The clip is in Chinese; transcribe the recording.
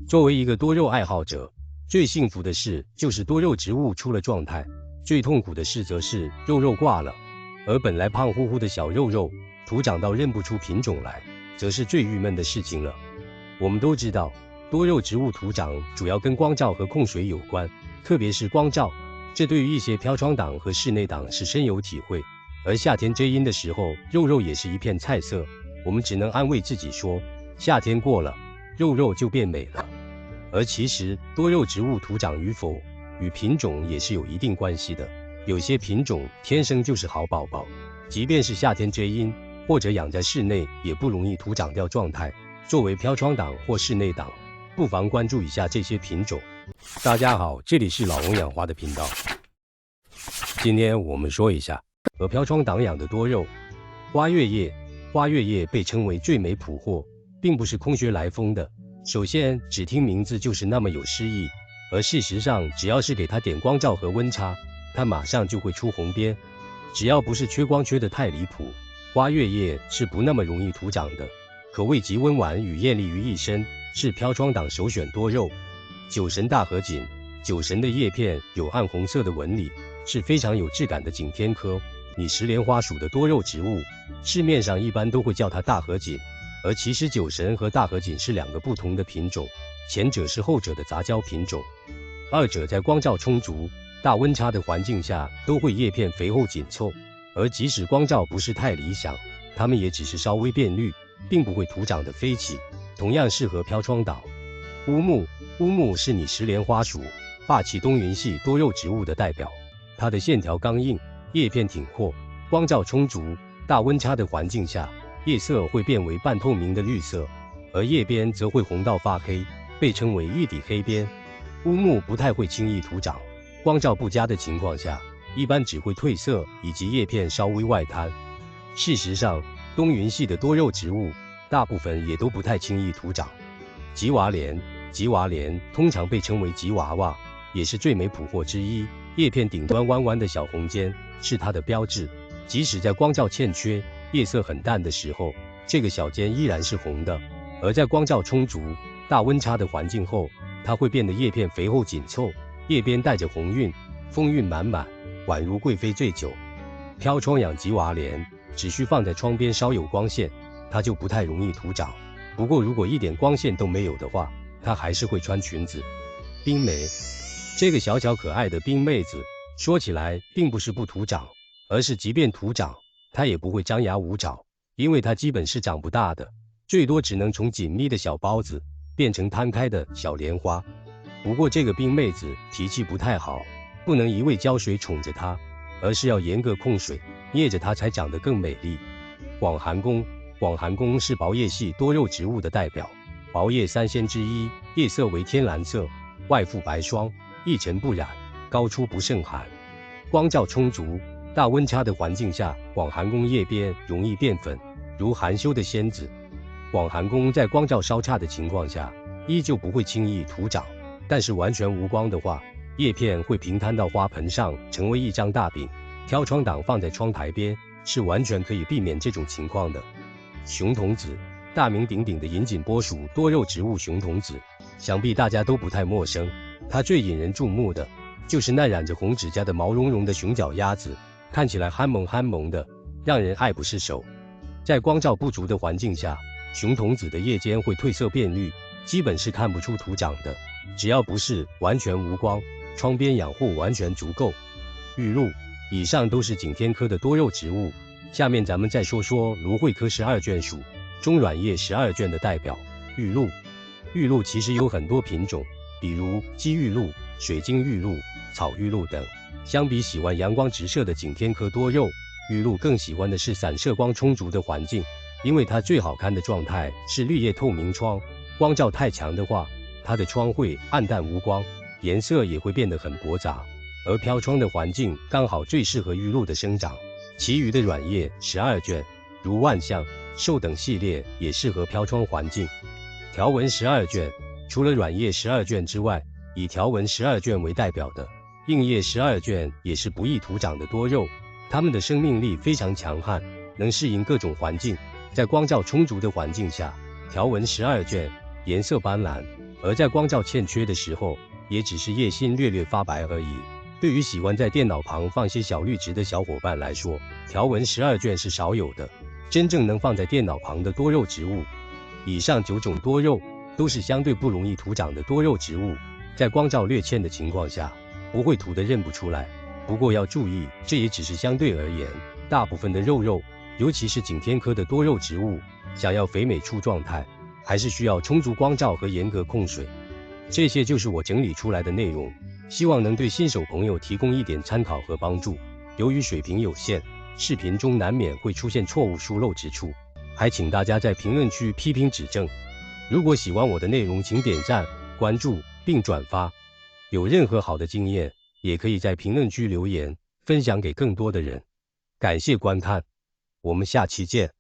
作为一个多肉爱好者，最幸福的事就是多肉植物出了状态，最痛苦的事则是肉挂了。而本来胖乎乎的小肉徒长到认不出品种来，则是最郁闷的事情了。我们都知道，多肉植物徒长主要跟光照和控水有关，特别是光照，这对于一些飘窗党和室内党是深有体会。而夏天遮阴的时候，肉也是一片菜色，我们只能安慰自己说，夏天过了，肉就变美了。而其实多肉植物徒长与否，与品种也是有一定关系的。有些品种天生就是好宝宝，即便是夏天遮阴或者养在室内，也不容易徒长掉状态。作为飘窗党或室内党，不妨关注一下这些品种。大家好，这里是老翁养花的频道。今天我们说一下和飘窗党养的多肉花月叶。花月叶被称为最美普货，并不是空穴来风的。首先，只听名字就是那么有诗意，而事实上，只要是给它点光照和温差，它马上就会出红边。只要不是缺光缺得太离谱，花月叶是不那么容易徒长的，可谓集温婉与艳丽于一身，是飘窗党首选多肉。酒神大和锦，酒神的叶片有暗红色的纹理，是非常有质感的景天科拟石莲花属的多肉植物，市面上一般都会叫它大和锦，而其实酒神和大和锦是两个不同的品种，前者是后者的杂交品种，二者在光照充足、大温差的环境下都会叶片肥厚紧凑，而即使光照不是太理想，它们也只是稍微变绿，并不会徒长得飞起，同样适合飘窗岛。乌木是拟石莲花属霸气东云系多肉植物的代表，它的线条刚硬，叶片挺阔，光照充足、大温差的环境下，叶色会变为半透明的绿色，而叶边则会红到发黑，被称为玉底黑边。乌木不太会轻易徒长，光照不佳的情况下，一般只会褪色以及叶片稍微外摊。事实上，东云系的多肉植物大部分也都不太轻易徒长。吉娃莲通常被称为吉娃娃，也是最美普货之一。叶片顶端弯弯的小红尖是它的标志，即使在光照欠缺、叶色很淡的时候，这个小尖依然是红的。而在光照充足、大温差的环境后，它会变得叶片肥厚紧凑，叶边带着红晕，风韵满满，宛如贵妃醉酒。飘窗养吉娃莲，只需放在窗边稍有光线，它就不太容易徒长。不过如果一点光线都没有的话，它还是会穿裙子。冰梅，这个小巧可爱的冰妹子，说起来并不是不徒长，而是即便徒长，它也不会张牙舞爪，因为它基本是长不大的，最多只能从紧密的小包子变成摊开的小莲花。不过这个冰妹子脾气不太好，不能一味浇水宠着它，而是要严格控水，捏着它才长得更美丽。广寒宫是薄叶系多肉植物的代表，薄叶三仙之一，叶色为天蓝色，外附白霜，一尘不染，高出不胜寒。光照充足、大温差的环境下，广寒宫叶边容易变粉，如含羞的仙子。广寒宫在光照稍差的情况下，依旧不会轻易徒长，但是完全无光的话，叶片会平摊到花盆上，成为一张大饼。挑窗挡放在窗台边，是完全可以避免这种情况的。熊童子，大名鼎鼎的银锦波属多肉植物熊童子，想必大家都不太陌生。它最引人注目的就是那染着红指甲的毛茸茸的熊脚丫子，看起来憨萌的，让人爱不释手。在光照不足的环境下，熊童子的叶尖会褪色变绿，基本是看不出徒长的。只要不是完全无光，窗边养护完全足够。玉露，以上都是景天科的多肉植物，下面咱们再说说芦荟科12卷属中软叶12卷的代表玉露。玉露其实有很多品种，比如鸡玉露、水晶玉露、草玉露等。相比喜欢阳光直射的景天科多肉，玉露更喜欢的是散射光充足的环境，因为它最好看的状态是绿叶透明窗，光照太强的话，它的窗会暗淡无光，颜色也会变得很驳杂。而飘窗的环境刚好最适合玉露的生长，其余的软叶12卷，如万象、寿等系列也适合飘窗环境。条纹12卷，除了软叶12卷之外，以条纹12卷为代表的硬叶12卷也是不易徒长的多肉，它们的生命力非常强悍，能适应各种环境。在光照充足的环境下，条纹12卷颜色斑斓，而在光照欠缺的时候，也只是叶心略略发白而已。对于喜欢在电脑旁放些小绿植的小伙伴来说，条纹12卷是少有的。真正能放在电脑旁的多肉植物，以上9种多肉都是相对不容易徒长的多肉植物，在光照略欠的情况下，不会土得认不出来。不过要注意，这也只是相对而言，大部分的肉，尤其是景天科的多肉植物，想要肥美出状态，还是需要充足光照和严格控水。这些就是我整理出来的内容，希望能对新手朋友提供一点参考和帮助。由于水平有限，视频中难免会出现错误疏漏之处，还请大家在评论区批评指正。如果喜欢我的内容，请点赞、关注并转发。有任何好的经验，也可以在评论区留言，分享给更多的人。感谢观看，我们下期见。